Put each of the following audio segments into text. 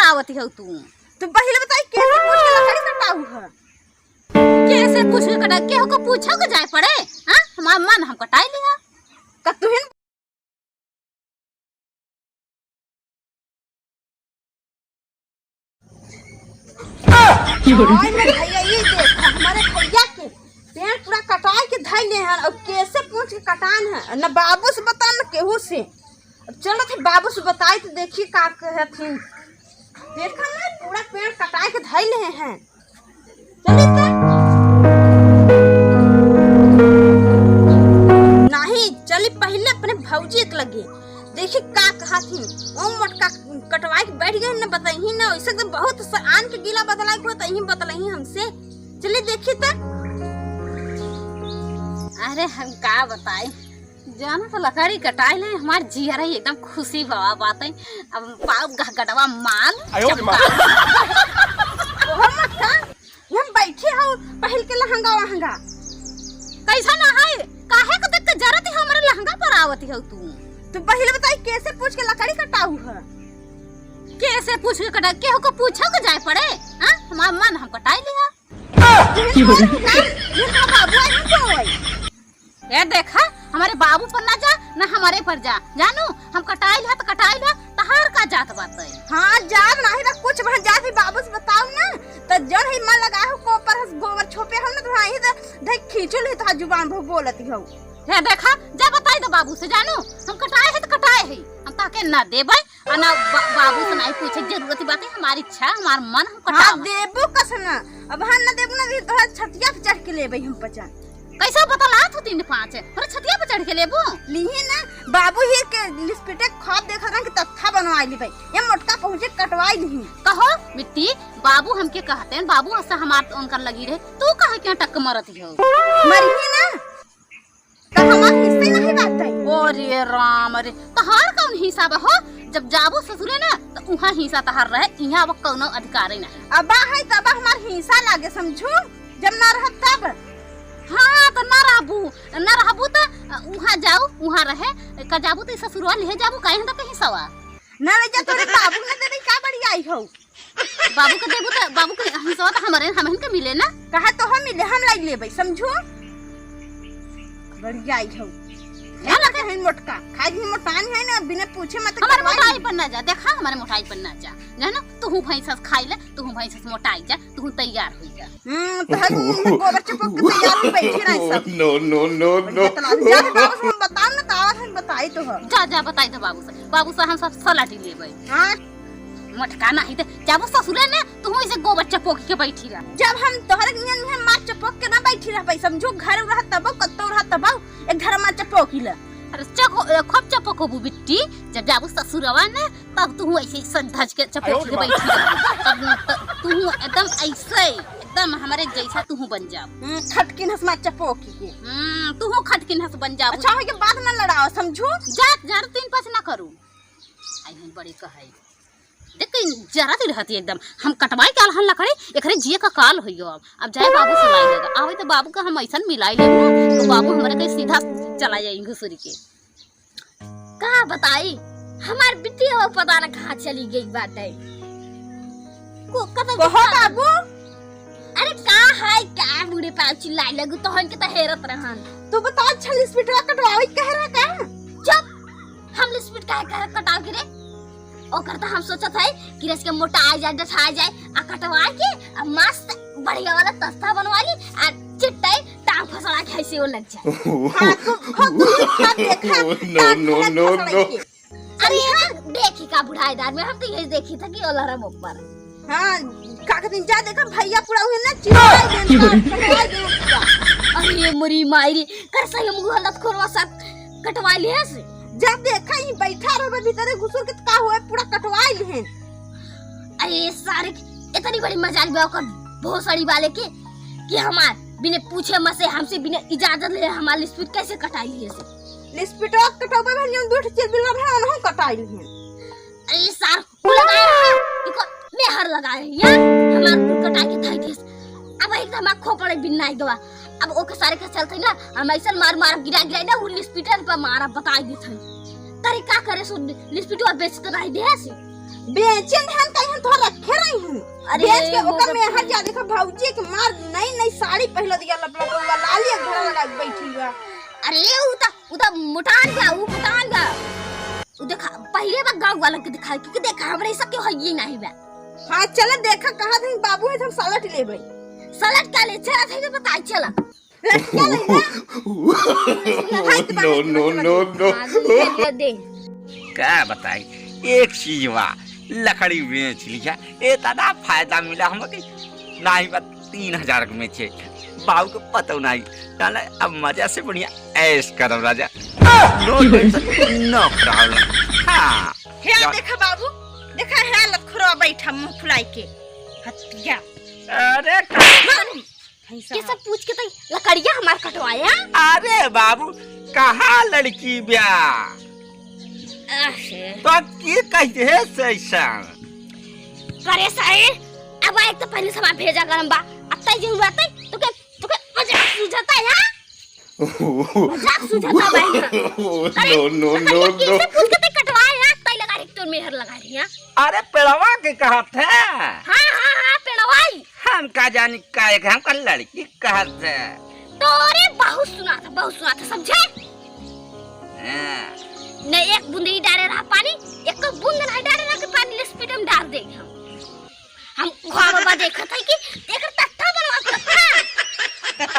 आवत हो तू? तो पहले बताई कैसे पूछ के लकड़ी कटाऊ है? कैसे पूछ के कटा के को पूछो के जाए पड़े? हां हमार मन हम कटाई लिया का तुहिन भैया ये देख हमारे भैया के पेड़ पूरा कटाई के धैले हैं और कैसे पूछ के कटान है ना बाबू से बता ना केहू से। चलो थे बाबू से बताई तो देखिए का कहथिन। देखा ना पूरा पेड़ कटाई के धैले हैं। चलिए नहीं चली पहले अपने भौजी के लगे देखिए का कहा थी। ओ मोटका कटवाई के बैठ गए ना बताई ना ऐसे तो बहुत आन के गीला बदलाई को तही बतलाई हमसे। चलिए देखिए तो। अरे हम का बताई जाना तो लकड़ी कटाई ले हमार जिया रही एकदम खुशी भवा बात है। अब पाव गटवा माल हम बैठे हो पहल के लहंगा वहंगा कैसा ना है काहे को देख के जरूरत है हमारे लहंगा पर आवती हो तू? तो पहले बताई कैसे पूछ के लकड़ी कटाऊ है? कैसे पूछ के कटा के को पूछो के जाए पड़े? हां हमार मन हम कटाई लिया ये देखा हमारे बाबू पर ना जा ना हमारे पर जा जानू हम कटाई लिया तो कटाई लिया तहार का जात बात है। हां जात नहीं बा कुछ भर जात है बाबू से बताओ ना तो जन ही मन लगा हो को पर गोबर छोपे हम ना तो ही तो देख खींचो ले तो जुबान भो बोलती हो। ये देखा जा बताई दो बाबू से जानू हम कटाए है तो कटाए है हम ताके ना देबै और ना बाबू से नहीं पूछे जरूरत बात है हमारी इच्छा हमार मन हम कटा हां देबो कसना अब हम ना देबो ना तो छतिया पे चढ़ के लेबै हम पचा कैसा बतला तू 3-5 पर छतिया पे चढ़ के लेबो लीहे ना बाबू ही के लिस्पिटे खाद देखा रहा कि तत्था बनवाई ली भाई ये मोटका पहुंचे कटवाई ली कहो बिट्टी बाबू हमके कहते हैं बाबू से हमार उनकर लगी रहे तू कहे क्या टक मरती हो मरी ना तो हमार हिस्से नहीं बात है। ओरे राम रे तहार कौन हिस्सा हो जब जाबो ससुरे ना तो उहा हिस्सा तहार रहे इहां अब कोनो अधिकार नहीं अब है तब हमार हिस्सा लागे समझू जब ना रहत तब। हां तो ना रहबू तो उहा जाऊ उहा रहे का जाबू तो ससुरवा ले जाबू काहे त कहीं सवा ना ले जा तोरे बाबू ने देबे का बड़ी आई हो बाबू के देबू तो बाबू के हिस्सा तो हमरे हमहन के मिले ना कहा तो हम मिले हम लाई लेबै समझू बड़ी आई हो ना लगे है मोटका खाई भी मोटान है ना बिना पूछे मत हमारे मोटाई पर ना जा देखा हमारे मोटाई पर ना जा जानो तू भैंस खाई ले तू भैंस मोटाई जा तू तैयार हो जा तो हम गोबर चपक के तैयार हो बैठे रही सब। नो जा बाबू हम बताओ ना दावत हम बताई तो हो जा बताई तो बाबू से हम सब सलाटी लेबै। हां मोटका नहीं दे जाबो ससुरे ने तू इसे गोबर चपोक के बैठी रह जब हम तोहरे नियन में मार चपोक के ना बैठी रहबै समझू घर रह तब कत्तो रह तब एक घर मार चपोक ले अरे खूब चपोकबू बिट्टी जब जाबू ससुरवा ने तब तू ऐसे सधज के चपोक के बैठी तब तू एकदम ऐसे एकदम हमारे जैसा तू बन जा खटकिन हंस मार चपोक के तू खटकिन हंस बन जा। अच्छा के बाद ना लड़ाओ समझू जा 3-5 ना करू आई बड़ी कहे देख जरा दी रहती एकदम हम कटवाई के अलहन लकड़ी एकरे जिए का काल होइयो अब जाए बाबू से लाई लेगा आवे तो बाबू का हम ऐसा मिलाई ले तो बाबू हमारे कहीं सीधा चला जाए घुसुरी के का बताई हमार बिटिया वो पता ना कहां चली गई बात है को बाबू अरे का है का बूढ़े पाल चिल्लाई लगू तो हन के तो हैरत रहन तू बता 46 फीट कटवाई कह रहा का जब हम लिस्पिट का कटाव के रे ओकर तो हम सोचत है कि रस के मोटा आ जाए डठा जाए आ कटवा के आ मस्त बढ़िया वाला तस्ता बनवा ली आ चिट्टे टांग फसला के ऐसे वो लग जाए। नो अरे हां देखी का बुढ़ाईदार में हम तो यही देखी था कि ओलरम ऊपर हां का दिन जा देखा भैया पूरा हुए ना चिल्ला दे अरे मरी मायरी कर सही मुंह हालत खोरवा सब कटवा लिया से जब देखा ही बैठा रहे भीतर घुसुर के का हुआ पूरा कटवाई लेन। अरे सारे इतनी बड़ी मजाल बाकर भोसड़ी वाले के कि हमार बिना पूछे मसे हमसे बिना इजाजत ले हमार लिस्पिट कैसे कटाई लिए से लिस्पिट कटौबे भनियन दूठ चल बिल रहे उन्हों कटाई लेन। अरे सार लगाया इको मेहर लगाए या हमार कटाई के थाई देस अब एकदम आंखों पड़े बिना दवा अब ओके सारे के चलते ना हम ऐसा मार गिरा ना वो लिस्पिटर पर मारा बताई देत है तरीका करे सो लिस्पिटवा बेच तो नहीं दे से बेचन हन कहीं तो रखे रही हूं। अरे बेच के ओकर में मोगत हर जा देखो भौजी के मार नई साड़ी पहले दिया लपलप लाली घर लगा के बैठी बा। अरे उता मुटान गया उ मुटान गया उ देखा पहले बा गांव वाला के दिखा कि देखा हमरे सब के होई नहीं बा। हां चल देखा कहां थे बाबू है हम सलट लेबै। सलट का ले चला थे बता चला no, no. दे क्या बताई एक चीज बा लकड़ी बेच लिया ए दादा फायदा मिला हमके नहीं बा 3000 के में छे बाबू को पता नहीं ताले अब मजा से बढ़िया ऐश करब राजा नो टेंशन नो प्रॉब्लम हां हे देखा बाबू देखा है लखरो बैठा मुंह फुलाई के हटिया। अरे ये सब पूछ के तो लकड़ियां हमार कटवाया। अरे बाबू कहाँ लड़की ब्याह तो की कहते है सैसा करे साइड अब एक तो पहले सामान भेजा गरम बा अब तय जरूरत है तो के मजाक सुझाता है मजाक सुझाता भाई No. किसे पूछ के कटवाया तय लगा रही तो मेहर लगा रही है। अरे पेड़वा के कहा थे हां पेड़वाई हम का जानी का एक हम का लड़की कहा थे तोरे बहुत सुना था समझे नहीं एक बूंद ही डाले रहा पानी एक बूंद नहीं डाले रहा कि पानी स्पीड में डाल दे हम घर में देखा था कि एक तख्ता बनवा के रखा।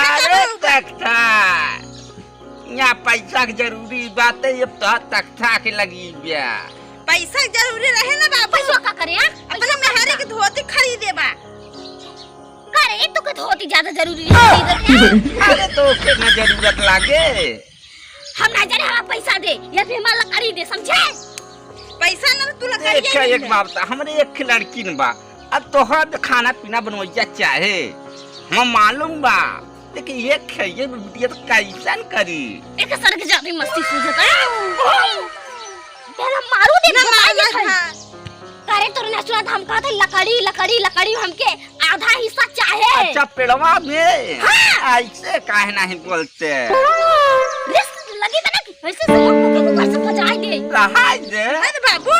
अरे तख्ता यहाँ पैसा की जरूरी बात है ये तो तख्ता के लगी ब्या पैसा जरूरी रहे ना बाबू। पैसा का करे अपना मेहरे के धोती खरीदे बा करे तो के धोती ज्यादा जरूरी है। अरे तो के ना जरूरत लागे हम ना जाने हमारा पैसा दे या फिर हमारा लकड़ी दे समझे। पैसा ना तू लगा एक एक बात हमरे एक लड़की न बा अब तो हर खाना पीना बनवैया चाहे हम मालूम बा लेकिन ये खाइए बिटिया तो कैसन करी एक सर के जाते मस्ती सूझता है तेरा मारू दे ना करे तो ना सुना हम कहते लकड़ी हमके आधा हिस्सा चाहे। अच्छा पेड़वा में ऐसे काहे नहीं बोलते रिस्क लगी तना कि वैसे समझ को कैसे बचाई दे रहाई दे अरे बाबू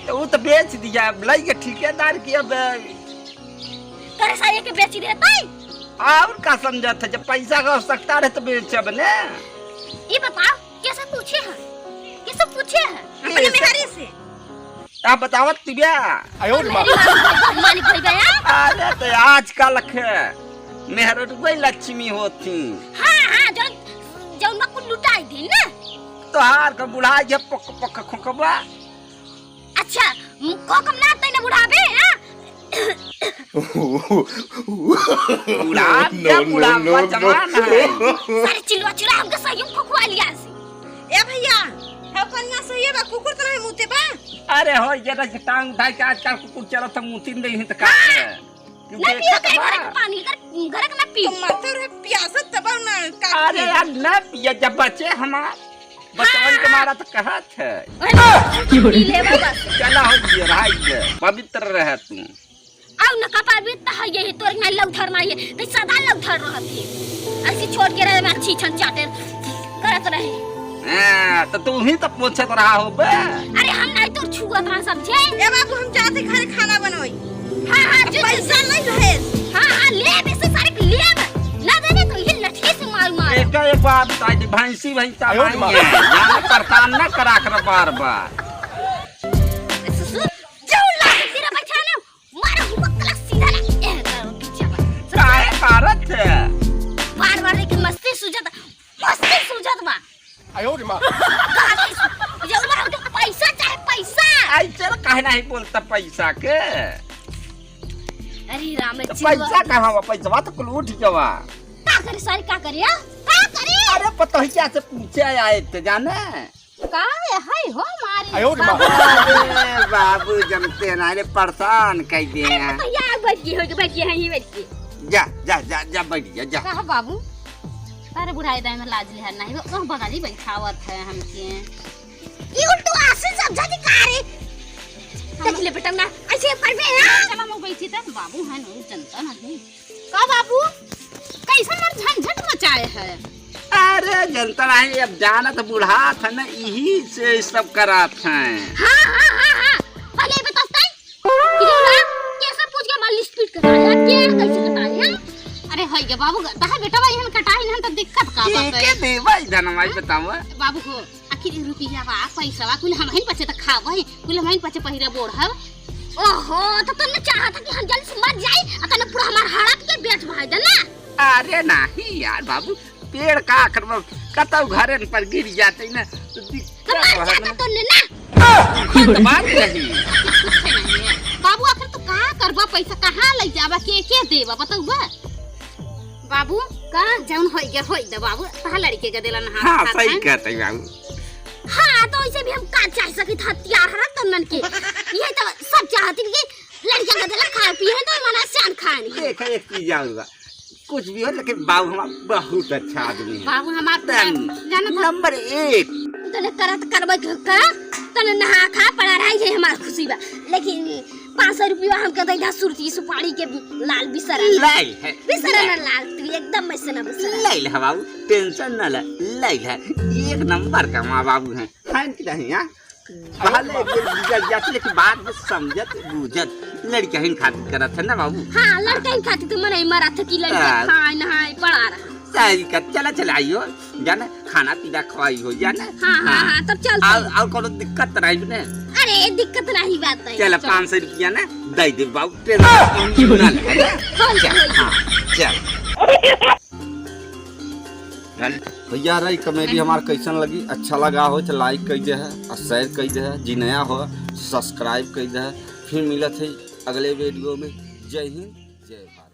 तो वो तो बेच दिया लई के ठेकेदार की अब करे सारे के बेच देता है और का समझत है जब पैसा का आवश्यकता रहे तो बेचब ने ये बताओ कैसे पूछे हैं अपने मेहरे से आप बतावत तिबिया मालिक भाई गया। अरे तो आजकल के मेहररुई लक्ष्मी होती हां जो ना को लुटाई दी ना तो हार का बुढ़ा जे पक खोकबा अच्छा को कम ना तई ना बुढ़ाबे हां बुढ़ा No. सारे चिल्ला हमके सही खोखवा लिया से ए भैया हे कन्या सही बा कुकुर तो नहीं मुते बा। अरे हो ये ना टांग उठाई के आजकल कुकुर चलत हम मुती नहीं त का ना पिया करे घर का पानी घर का ना पी तो मरते रहे प्यासा तब ना का अरे यार ना पिया जब बचे हमार बचवन के मारा तो कहत है पी ले बस चला हो ये रहाई पवित्र रह तू आउ न कपार भी त ये तोर में लौधर ना ये त सदा लौधर रहत है ऐसे छोड़ के रहे में अच्छी छन चाटे करत रहे तो तू ही तो पूछत रहा हो बे अरे हम नहीं तो छुआ था समझे ए बाबू हम जाते घर खाना बनोई। हां जो पैसा नहीं रहे हां ले बेसे सारे के ले ना देने तो ये लठी से मार एक बात बता दी भैंसी भैंसा नहीं है जाने परेशान ना करा कर बार जो लाके तेरा बच्चा ना मार हुक्का सीधा ना ए करो पीछे काहे भारत है बार लेकिन मस्ती सूझत बा जो ना पैसा चाहे पैसा ऐसे काहे नहीं बोलता पैसा के अरे राम तो पैसा कहाँ हुआ पैसा तो कुल उठ गवा का करे सारी का करे अरे पतोहिया से पूछे आए थे जाने का है हो मारी अरे बाबू जमते ना रे परेशान कह दे तो या बैठिए हैं ही बैठिए जा बैठ जा कहा बाबू अरे बुढ़ाई दाई में लाज लिहाज नहीं वो बगाली बैठावत है हमके ये उल्टू आसे समझा दी का रे देख ले बेटा ना ऐसे कर बे चला मैं बैठी था बाबू है ना जनता नहीं का बाबू कैसा मर झंझट मचाए है अरे जनता नहीं अब जाना तो बुढ़ा था ना यही से सब करात हैं। हाँ हाँ हाँ हाँ पहले बताते कैसे पूछ के हमारी स्पीड कटा लिया क्या कैसे कटा लिया। अरे भैया बाबू तहा बेटा भाई हन कटाई हन तो दिक्कत का बात के है देवा इधर भाई बताओ बाबू को आखिर रुपया बा पैसा बा कुल हम हन पछे त खाबे कुल हम हन पछे पहिरे बोढ़ब। ओहो तो तुमने चाहा था कि हम जल्दी से मर जाए और तने पूरा हमारा हड़प के बेच भाई देना। अरे नहीं यार बाबू पेड़ का आखिर में कतौ घरे पर गिर जाते ना तो दिक्कत मर है जाता ना। तुमने ना ये तो बात रही बाबू आखिर तो का करबा पैसा कहां ले जाबा के देबा बताऊबा बाबू का जौन होई दे बाबू तहा लड़के के देला ना हाँ सही कहते बाबू। हाँ तो इसे भी हम का चाह सके था तैयार है तुमन के ये तो सब चाहती कि लड़कियां का दिल खा पिए तो मना शान खानी। देख एक चीज आऊंगा कुछ भी हो लेकिन बाबू हमारा बहुत अच्छा आदमी है। बाबू हमार जाना था नंबर 1 तने करत करबे का तने नहा खा पड़ा रही है हमार खुशी बा लेकिन 500 रुपया हमके दे दा सुरती सुपारी के लाल बिसरा लाई है बिसरा ना लाल तू एकदम मैसे ना बिसरा लाई है बाबू टेंशन न ले लाई है एक नंबर का माँ बाबू है कि नहीं यार पहले ये जाते कि बात में समझत बूझत लड़कियां ही खातिर करत है ना बाबू। हाँ लड़का ही खातिर तो मने मरा था कि लड़का खाए नहाए पड़ा रहा सही का चला आइयो जाना खाना पीना खवाई हो जाना। हाँ हाँ हाँ तब चल और कोनो दिक्कत नहीं ने। अरे दिक्कत नहीं बात है चल 500 रुपया ना दे दे बाबू टेंशन ना ले चल भैया रही कॉमेडी हमारा कैसन लगी अच्छा लगा हो तो लाइक कर दे है और शेयर कर दे है जी नया हो सब्सक्राइब कर दे है। फिर मिलत है अगले वीडियो में। जय हिंद जय भारत।